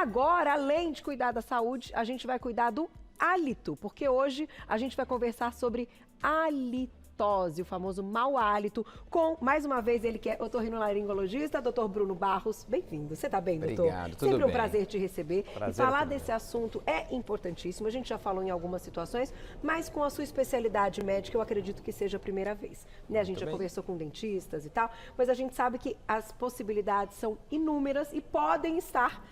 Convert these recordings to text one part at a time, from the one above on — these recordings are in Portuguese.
agora, além de cuidar da saúde, a gente vai cuidar do hálito, porque hoje a gente vai conversar sobre halitose, o famoso mau hálito, com, mais uma vez, ele que é otorrinolaringologista, Dr. Bruno Barros. Bem-vindo. Você tá bem, doutor? Obrigado, tudo Sempre um bem. prazer te receber. Prazer e falar também. desse assunto é importantíssimo. A gente já falou em algumas situações, mas com a sua especialidade médica, eu acredito que seja a primeira vez. Né? A gente já conversou com dentistas e tal, mas a gente sabe que as possibilidades são inúmeras e podem estar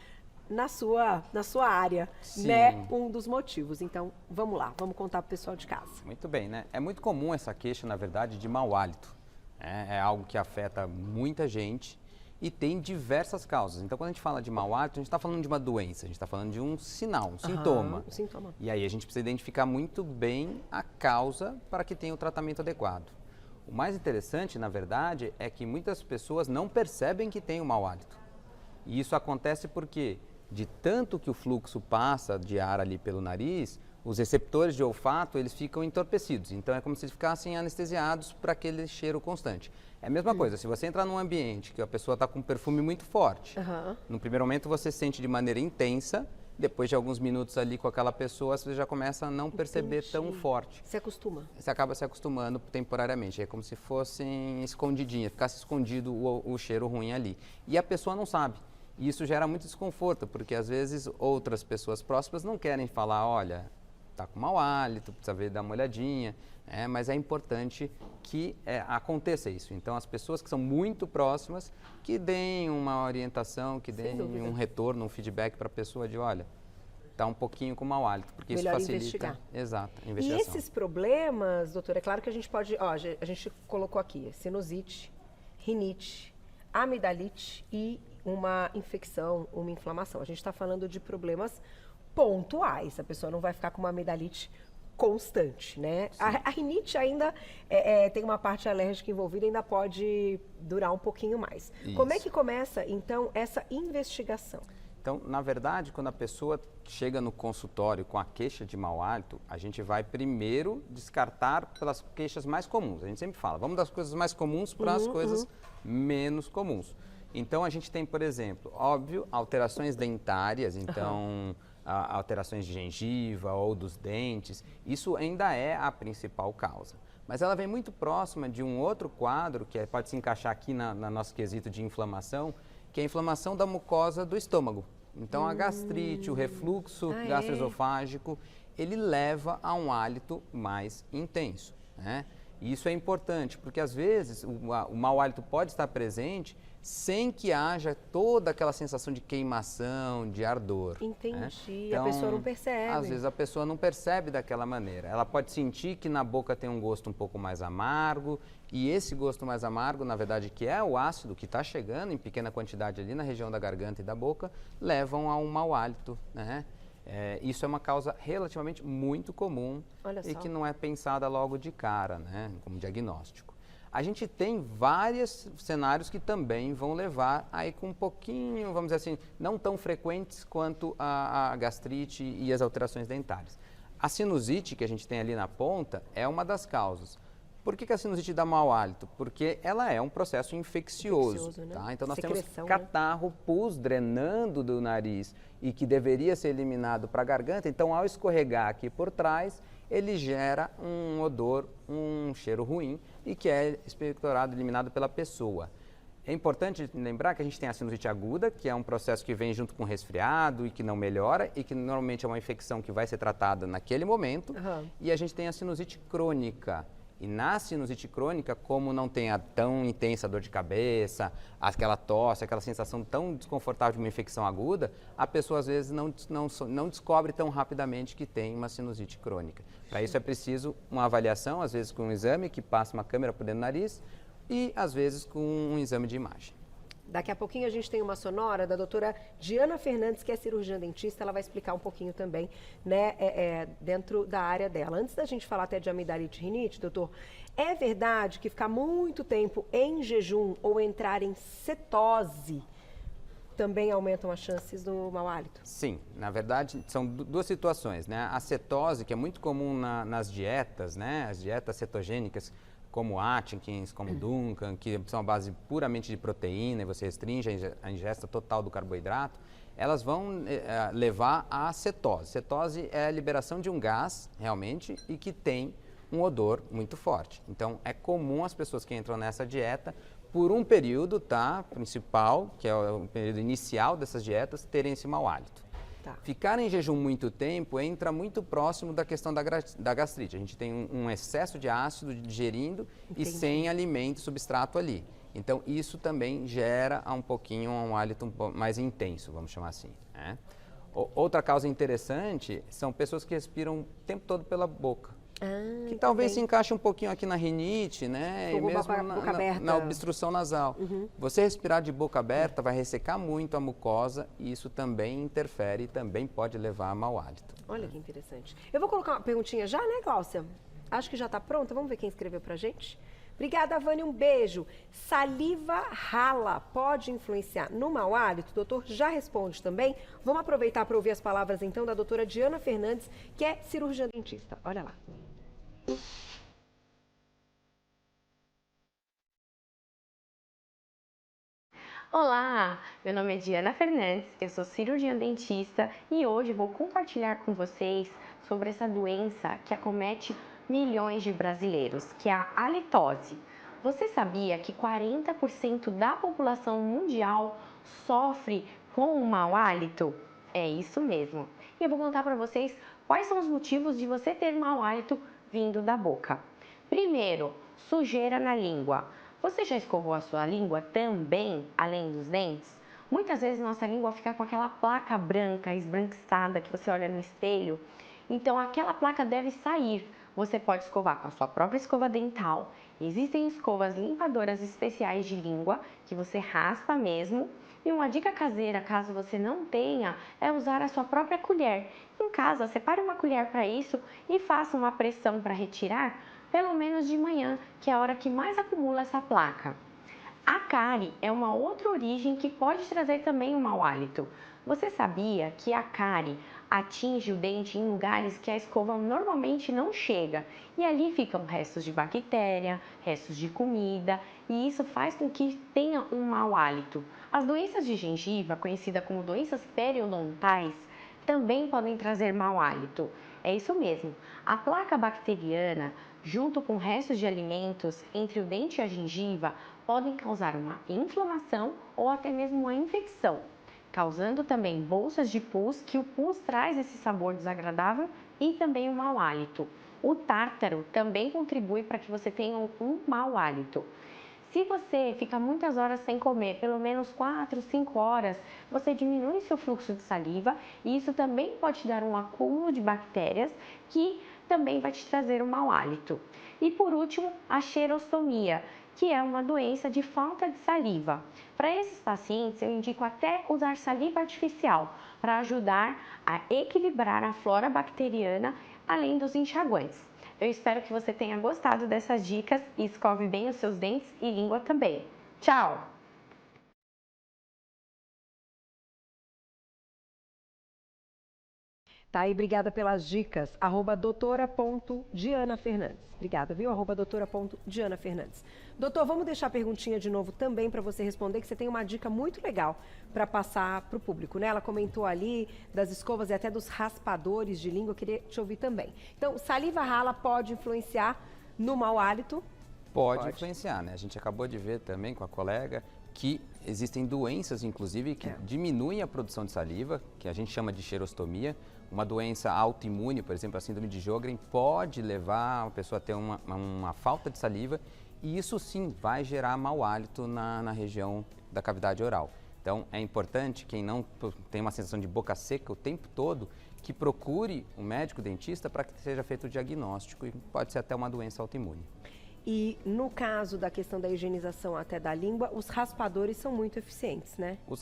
na sua área, Sim. né? Um dos motivos. Então, vamos lá, vamos contar para o pessoal de casa. Muito bem, né? É muito comum essa queixa, na verdade, de mau hálito. É algo que afeta muita gente e tem diversas causas. Então, quando a gente fala de mau hálito, a gente está falando de uma doença, a gente está falando de um sinal, um sintoma. Um sintoma. E aí a gente precisa identificar muito bem a causa para que tenha o tratamento adequado. O mais interessante, na verdade, é que muitas pessoas não percebem que tem o mau hálito. E isso acontece porque, de tanto que o fluxo passa de ar ali pelo nariz, os receptores de olfato, eles ficam entorpecidos. Então, é como se eles ficassem anestesiados para aquele cheiro constante. É a mesma coisa, se você entrar num ambiente que a pessoa está com um perfume muito forte, no primeiro momento você sente de maneira intensa, depois de alguns minutos ali com aquela pessoa, você já começa a não perceber tão forte. Se acostuma. Você acaba se acostumando temporariamente, é como se fossem escondidinhas, ficasse escondido o cheiro ruim ali. E a pessoa não sabe. E isso gera muito desconforto, porque às vezes outras pessoas próximas não querem falar, olha, tá com mau hálito, precisa ver, dar uma olhadinha, mas é importante que aconteça isso. Então as pessoas que são muito próximas, que deem uma orientação, que deem um retorno, um feedback para a pessoa de, olha, tá um pouquinho com mau hálito, porque melhor isso facilita. Investigar. Exato, a E investigação. esses problemas, doutora, é claro que a gente pode, a gente colocou aqui sinusite, rinite, amidalite e uma infecção, uma inflamação. A gente está falando de problemas pontuais. A pessoa não vai ficar com uma amidalite constante, né? A rinite ainda tem uma parte alérgica envolvida, ainda pode durar um pouquinho mais. Isso. Como é que começa, então, essa investigação? Então, na verdade, quando a pessoa chega no consultório com a queixa de mau hálito, a gente vai primeiro descartar pelas queixas mais comuns. A gente sempre fala, vamos das coisas mais comuns para as coisas menos comuns. Então, a gente tem, por exemplo, óbvio, alterações dentárias, então, alterações de gengiva ou dos dentes, isso ainda é a principal causa. Mas ela vem muito próxima de um outro quadro, que pode se encaixar aqui na nosso quesito de inflamação, que é a inflamação da mucosa do estômago. Então, a gastrite, o refluxo gastroesofágico, ele leva a um hálito mais intenso, né? E isso é importante, porque às vezes o mau hálito pode estar presente sem que haja toda aquela sensação de queimação, de ardor. Entendi, né? Então, a pessoa não percebe. Às vezes a pessoa não percebe daquela maneira. Ela pode sentir que na boca tem um gosto um pouco mais amargo, e esse gosto mais amargo, na verdade, que é o ácido que está chegando em pequena quantidade ali na região da garganta e da boca, levam a um mau hálito, né? Isso é uma causa relativamente muito comum e que não é pensada logo de cara, né, como diagnóstico. A gente tem vários cenários que também vão levar aí com um pouquinho, vamos dizer assim, não tão frequentes quanto a gastrite e as alterações dentárias. A sinusite que a gente tem ali na ponta é uma das causas. Por que a sinusite dá mau hálito? Porque ela é um processo infeccioso, né? tá? Então nós Secreção, temos catarro, pus drenando do nariz e que deveria ser eliminado para a garganta. Então ao escorregar aqui por trás, ele gera um odor, um cheiro ruim e que é expectorado, eliminado pela pessoa. É importante lembrar que a gente tem a sinusite aguda, que é um processo que vem junto com resfriado e que não melhora e que normalmente é uma infecção que vai ser tratada naquele momento. E a gente tem a sinusite crônica. E na sinusite crônica, como não tem a tão intensa dor de cabeça, aquela tosse, aquela sensação tão desconfortável de uma infecção aguda, a pessoa às vezes não descobre tão rapidamente que tem uma sinusite crônica. Para isso é preciso uma avaliação, às vezes com um exame que passa uma câmera por dentro do nariz e às vezes com um exame de imagem. Daqui a pouquinho a gente tem uma sonora da doutora Diana Fernandes, que é cirurgiã dentista, ela vai explicar um pouquinho também, né, dentro da área dela. Antes da gente falar até de amidalite e rinite, doutor, é verdade que ficar muito tempo em jejum ou entrar em cetose também aumentam as chances do mau hálito? Sim, na verdade são duas situações, né? A cetose, que é muito comum nas dietas, né? As dietas cetogênicas, como Atkins, como Duncan, que são a base puramente de proteína e você restringe a ingesta total do carboidrato, elas vão levar à cetose. Cetose é a liberação de um gás, realmente, e que tem um odor muito forte. Então, é comum as pessoas que entram nessa dieta, por um período, tá, principal, que é o período inicial dessas dietas, terem esse mau hálito. Tá. Ficar em jejum muito tempo entra muito próximo da questão da gastrite. A gente tem um excesso de ácido digerindo e sem alimento, substrato ali. Então, isso também gera um pouquinho um hálito mais intenso, vamos chamar assim, né? Outra causa interessante são pessoas que respiram o tempo todo pela boca. Que talvez se encaixe um pouquinho aqui na rinite, né? E mesmo na obstrução nasal. Você respirar de boca aberta vai ressecar muito a mucosa e isso também interfere e também pode levar a mau hálito. Olha que interessante. Eu vou colocar uma perguntinha já, né, Cláudia? Acho que já está pronta. Vamos ver quem escreveu pra gente? Obrigada, Vânia. Um beijo. Saliva rala pode influenciar no mau hálito? O doutor já responde também. Vamos aproveitar para ouvir as palavras, então, da doutora Diana Fernandes, que é cirurgiã dentista. Olha lá. Olá, meu nome é Diana Fernandes, eu sou cirurgiã dentista e hoje vou compartilhar com vocês sobre essa doença que acomete milhões de brasileiros, que é a halitose. Você sabia que 40% da população mundial sofre com o mau hálito? É isso mesmo. E eu vou contar para vocês quais são os motivos de você ter mau hálito vindo da boca. Primeiro, sujeira na língua. Você já escovou a sua língua também, além dos dentes? Muitas vezes nossa língua fica com aquela placa branca, esbranquiçada, que você olha no espelho. Então, aquela placa deve sair. Você pode escovar com a sua própria escova dental. Existem escovas limpadoras especiais de língua, que você raspa mesmo. E uma dica caseira, caso você não tenha, é usar a sua própria colher. Em casa, separe uma colher para isso e faça uma pressão para retirar, pelo menos de manhã, que é a hora que mais acumula essa placa. A cárie é uma outra origem que pode trazer também um mau hálito. Você sabia que a cárie atinge o dente em lugares que a escova normalmente não chega? E ali ficam restos de bactéria, restos de comida, e isso faz com que tenha um mau hálito. As doenças de gengiva, conhecidas como doenças periodontais, também podem trazer mau hálito. É isso mesmo. A placa bacteriana, junto com restos de alimentos entre o dente e a gengiva, podem causar uma inflamação ou até mesmo uma infecção, causando também bolsas de pus, que o pus traz esse sabor desagradável e também o mau hálito. O tártaro também contribui para que você tenha um mau hálito. Se você fica muitas horas sem comer, pelo menos 4, 5 horas, você diminui seu fluxo de saliva e isso também pode te dar um acúmulo de bactérias que também vai te trazer um mau hálito. E por último, a xerostomia, que é uma doença de falta de saliva. Para esses pacientes, eu indico até usar saliva artificial para ajudar a equilibrar a flora bacteriana, além dos enxaguantes. Eu espero que você tenha gostado dessas dicas e escove bem os seus dentes e língua também. Tchau! Tá aí, obrigada pelas dicas. @doutora.dianafernandes. Obrigada, viu? @doutora.dianafernandes. Doutor, vamos deixar a perguntinha de novo também para você responder, que você tem uma dica muito legal para passar para o público, né? Ela comentou ali das escovas e até dos raspadores de língua, eu queria te ouvir também. Então, saliva rala pode influenciar no mau hálito? Pode influenciar, né? A gente acabou de ver também com a colega que existem doenças, inclusive, que diminuem a produção de saliva, que a gente chama de xerostomia. Uma doença autoimune, por exemplo, a síndrome de Sjögren, pode levar a pessoa a ter uma falta de saliva e isso sim vai gerar mau hálito na região da cavidade oral. Então é importante, quem não tem uma sensação de boca seca o tempo todo, que procure um médico dentista para que seja feito o diagnóstico e pode ser até uma doença autoimune. E no caso da questão da higienização até da língua, os raspadores são muito eficientes, né? Os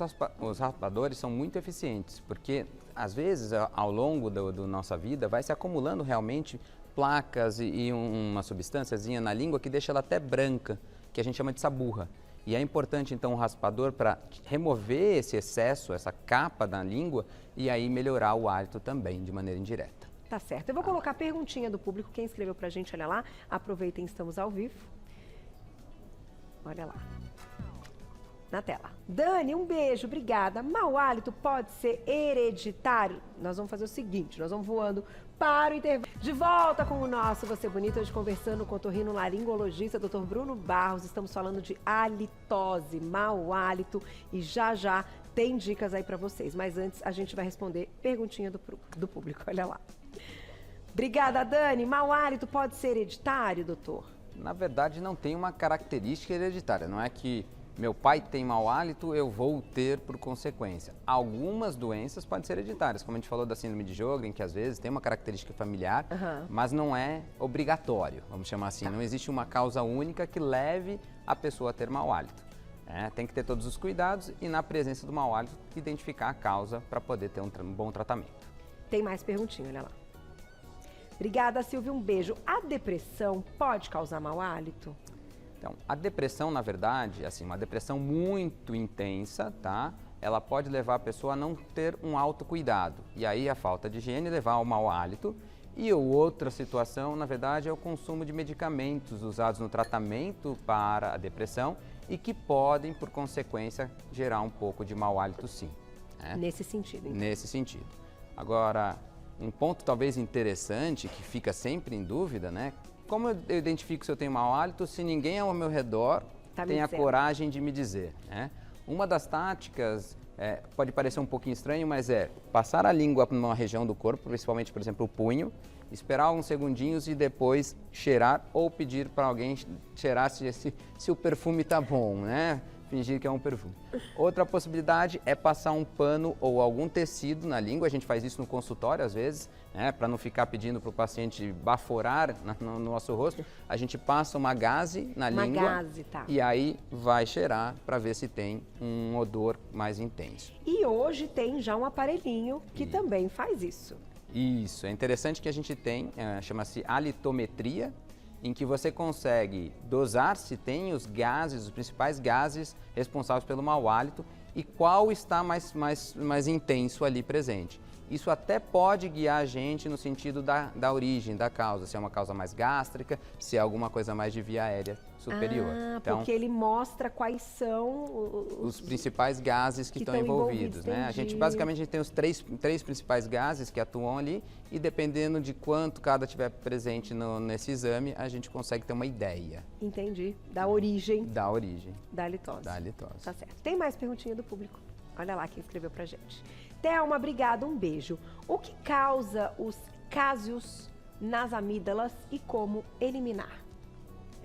raspadores são muito eficientes, porque às vezes ao longo da nossa vida vai se acumulando realmente placas e uma substânciazinha na língua que deixa ela até branca, que a gente chama de saburra. E é importante então o raspador para remover esse excesso, essa capa da língua e aí melhorar o hálito também de maneira indireta. Tá certo. Eu vou colocar a perguntinha do público. Quem escreveu pra gente, olha lá. Aproveitem, estamos ao vivo. Olha lá. na tela. Dani, um beijo, obrigada. Mau hálito pode ser hereditário? Nós vamos fazer o seguinte, nós vamos voando para o intervalo. De volta com o nosso Você Bonita, hoje conversando com o otorrinolaringologista, Dr. Bruno Barros. Estamos falando de halitose, mau hálito, e já tem dicas aí para vocês. Mas antes a gente vai responder perguntinha do público, olha lá. Obrigada, Dani. Mau hálito pode ser hereditário, doutor? Na verdade, não tem uma característica hereditária. Não é que meu pai tem mau hálito, eu vou ter por consequência. Algumas doenças podem ser hereditárias, como a gente falou da síndrome de Sjögren, que às vezes tem uma característica familiar, mas não é obrigatório, vamos chamar assim. Não existe uma causa única que leve a pessoa a ter mau hálito. Tem que ter todos os cuidados e, na presença do mau hálito, identificar a causa para poder ter um bom tratamento. Tem mais perguntinha, olha lá. Obrigada, Silvia, um beijo. A depressão pode causar mau hálito? Então, a depressão, na verdade, assim, uma depressão muito intensa, tá? Ela pode levar a pessoa a não ter um autocuidado. E aí a falta de higiene levar ao mau hálito. E outra situação, na verdade, é o consumo de medicamentos usados no tratamento para a depressão e que podem, por consequência, gerar um pouco de mau hálito, sim. Nesse sentido, então. Nesse sentido. Agora, um ponto talvez interessante, que fica sempre em dúvida, né? Como eu identifico se eu tenho mau hálito se ninguém ao meu redor tem a coragem de me dizer, né? Uma das táticas, pode parecer um pouquinho estranho, mas é passar a língua numa região do corpo, principalmente, por exemplo, o punho, esperar alguns segundinhos e depois cheirar ou pedir para alguém cheirar se o perfume tá bom, né? Fingir que é um perfume. Outra possibilidade é passar um pano ou algum tecido na língua. A gente faz isso no consultório às vezes, né, para não ficar pedindo para o paciente baforar no nosso rosto. A gente passa uma gaze na língua e aí vai cheirar para ver se tem um odor mais intenso. E hoje tem já um aparelhinho que também faz isso. Isso, é interessante que a gente tem, chama-se halitometria, em que você consegue dosar se tem os gases, os principais gases responsáveis pelo mau hálito e qual está mais intenso ali presente. Isso até pode guiar a gente no sentido da origem, da causa, se é uma causa mais gástrica, se é alguma coisa mais de via aérea superior. Então, porque ele mostra quais são os principais gases que estão envolvidos, né? A gente basicamente tem os três principais gases que atuam ali e dependendo de quanto cada tiver presente nesse exame, a gente consegue ter uma ideia. Entendi. Da origem. Da origem. Da halitose. Da halitose. Tá certo. Tem mais perguntinha do público. Olha lá quem escreveu pra gente. Thelma, obrigada, um beijo. O que causa os cásios nas amígdalas e como eliminar?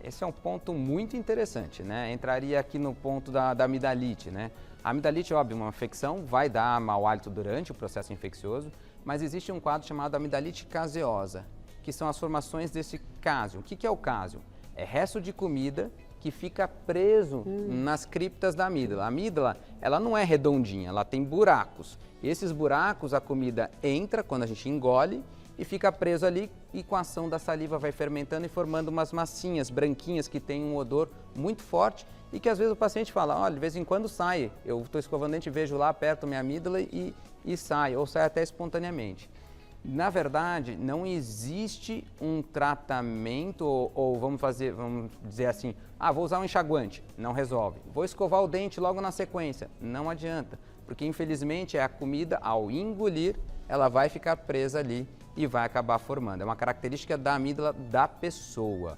Esse é um ponto muito interessante, né? Entraria aqui no ponto da amidalite, né? A amidalite, óbvio, uma infecção, vai dar mau hálito durante o processo infeccioso, mas existe um quadro chamado amidalite caseosa, que são as formações desse cásio. O que é o cásio? É resto de comida que fica preso nas criptas da amígdala. A amígdala, ela não é redondinha, ela tem buracos. E esses buracos, a comida entra quando a gente engole e fica preso ali e com a ação da saliva vai fermentando e formando umas massinhas branquinhas que tem um odor muito forte e que às vezes o paciente fala, olha, de vez em quando sai, eu estou escovando dente, vejo lá, aperto minha amígdala e sai, ou sai até espontaneamente. Na verdade, não existe um tratamento ou vamos dizer assim, vou usar um enxaguante, não resolve. Vou escovar o dente logo na sequência, não adianta, porque infelizmente é a comida, ao engolir, ela vai ficar presa ali e vai acabar formando. É uma característica da amígdala da pessoa.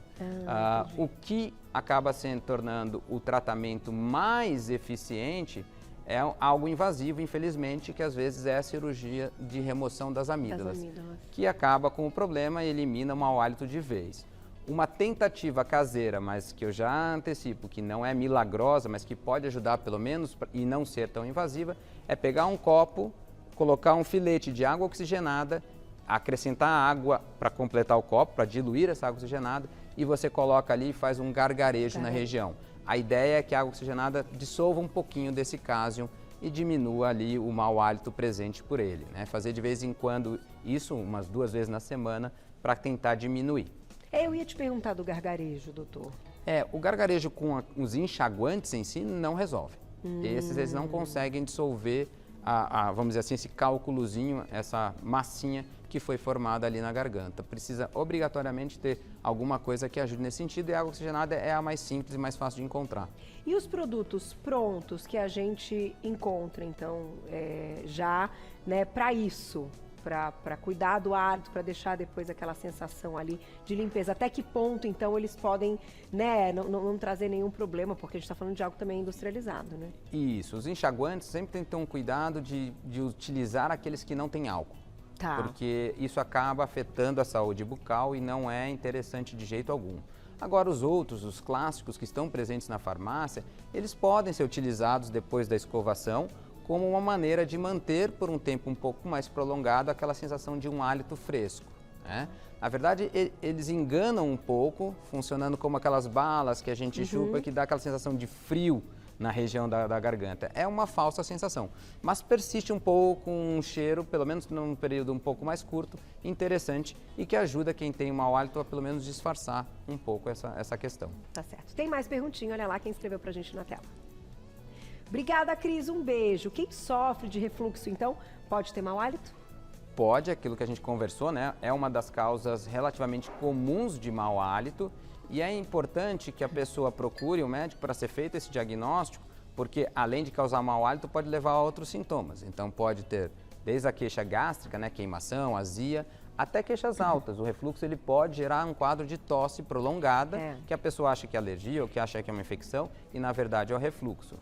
O que acaba se tornando o tratamento mais eficiente é algo invasivo, infelizmente, que às vezes é a cirurgia de remoção das amígdalas, que acaba com o problema e elimina o mau hálito de vez. Uma tentativa caseira, mas que eu já antecipo, que não é milagrosa, mas que pode ajudar pelo menos e não ser tão invasiva, é pegar um copo, colocar um filete de água oxigenada, acrescentar água para completar o copo, para diluir essa água oxigenada, e você coloca ali e faz um gargarejo na região. A ideia é que a água oxigenada dissolva um pouquinho desse cásium e diminua ali o mau hálito presente por ele, né? Fazer de vez em quando isso, umas 2 vezes na semana, para tentar diminuir. Eu ia te perguntar do gargarejo, doutor. O gargarejo com os enxaguantes em si não resolve. Esses eles não conseguem dissolver vamos dizer assim, esse cálculozinho, essa massinha que foi formada ali na garganta. Precisa obrigatoriamente ter alguma coisa que ajude nesse sentido, e a água oxigenada é a mais simples e mais fácil de encontrar. E os produtos prontos que a gente encontra, então, já, né, para isso, para cuidar do hálito, para deixar depois aquela sensação ali de limpeza, até que ponto, então, eles podem, né, não trazer nenhum problema, porque a gente está falando de algo também industrializado, né? Isso, os enxaguantes sempre tem que ter um cuidado de utilizar aqueles que não têm álcool. Tá. Porque isso acaba afetando a saúde bucal e não é interessante de jeito algum. Agora, os outros, os clássicos que estão presentes na farmácia, eles podem ser utilizados depois da escovação como uma maneira de manter por um tempo um pouco mais prolongado aquela sensação de um hálito fresco, né? Na verdade, eles enganam um pouco, funcionando como aquelas balas que a gente chupa, que dá aquela sensação de frio na região da garganta. É uma falsa sensação, mas persiste um pouco um cheiro, pelo menos num período um pouco mais curto, interessante, e que ajuda quem tem um mau hálito a pelo menos disfarçar um pouco essa questão. Tá certo. Tem mais perguntinha, olha lá quem escreveu pra gente na tela. Obrigada, Cris, um beijo. Quem sofre de refluxo, então, pode ter mau hálito? Pode, aquilo que a gente conversou, né? É uma das causas relativamente comuns de mau hálito, e é importante que a pessoa procure o médico para ser feito esse diagnóstico, porque além de causar mau hálito, pode levar a outros sintomas. Então pode ter desde a queixa gástrica, né, queimação, azia, até queixas altas. O refluxo ele pode gerar um quadro de tosse prolongada, que a pessoa acha que é alergia ou que acha que é uma infecção, e na verdade é o refluxo.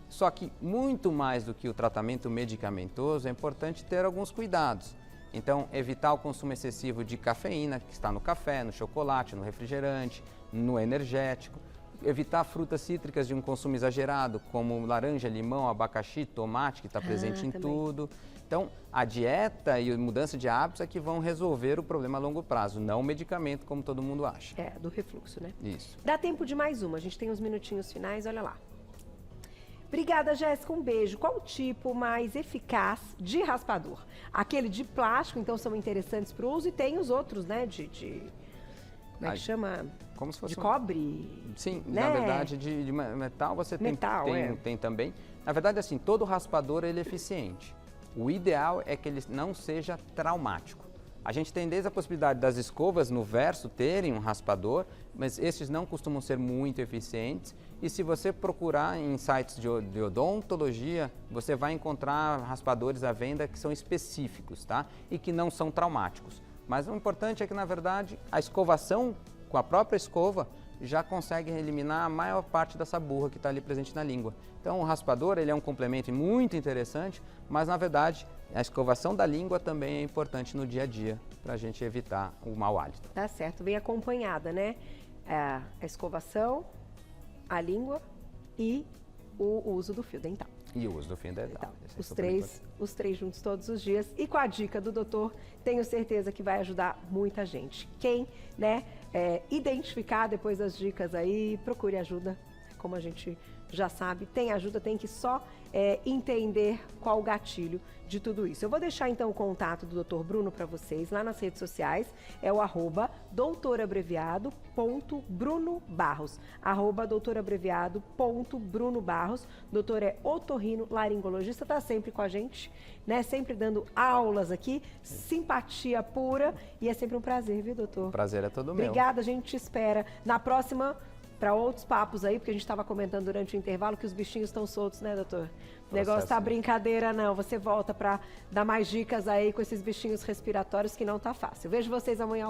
Só que muito mais do que o tratamento medicamentoso, é importante ter alguns cuidados. Então, evitar o consumo excessivo de cafeína, que está no café, no chocolate, no refrigerante, no energético. Evitar frutas cítricas de um consumo exagerado, como laranja, limão, abacaxi, tomate, que está presente em tudo. Então, a dieta e a mudança de hábitos é que vão resolver o problema a longo prazo, não o medicamento, como todo mundo acha. Do refluxo, né? Isso. Dá tempo de mais uma, a gente tem uns minutinhos finais, olha lá. Obrigada, Jéssica, um beijo. Qual o tipo mais eficaz de raspador? Aquele de plástico, então, são interessantes para o uso, e tem os outros, né, como é que chama? Como se fosse de cobre? Sim, né? Na verdade, de metal você tem também. Na verdade, assim, todo raspador ele é eficiente. O ideal é que ele não seja traumático. A gente tem desde a possibilidade das escovas no verso terem um raspador, mas esses não costumam ser muito eficientes. E se você procurar em sites de odontologia, você vai encontrar raspadores à venda que são específicos, tá? E que não são traumáticos. Mas o importante é que, na verdade, a escovação com a própria escova já consegue eliminar a maior parte dessa burra que está ali presente na língua. Então, o raspador ele é um complemento muito interessante, mas, na verdade, a escovação da língua também é importante no dia a dia para a gente evitar o mau hálito. Tá certo, bem acompanhada, né? A escovação, a língua e o uso do fio dental. E o uso do fio dental. Os três juntos todos os dias. E com a dica do doutor, tenho certeza que vai ajudar muita gente. Quem, né, identificar depois das dicas aí, procure ajuda, como a gente já sabe, tem ajuda, tem que só entender qual o gatilho de tudo isso. Eu vou deixar então o contato do Dr. Bruno para vocês lá nas redes sociais, é o @doutorabreviado.brunobarros, @doutorabreviado.brunobarros. Doutor é otorrino laringologista, tá sempre com a gente, né? Sempre dando aulas aqui, simpatia pura, e é sempre um prazer, viu, doutor? O prazer é todo meu. Obrigada, a gente te espera na próxima para outros papos aí, porque a gente estava comentando durante o intervalo que os bichinhos estão soltos, né, doutor? O negócio tá brincadeira, não. Você volta para dar mais dicas aí com esses bichinhos respiratórios que não tá fácil. Vejo vocês amanhã.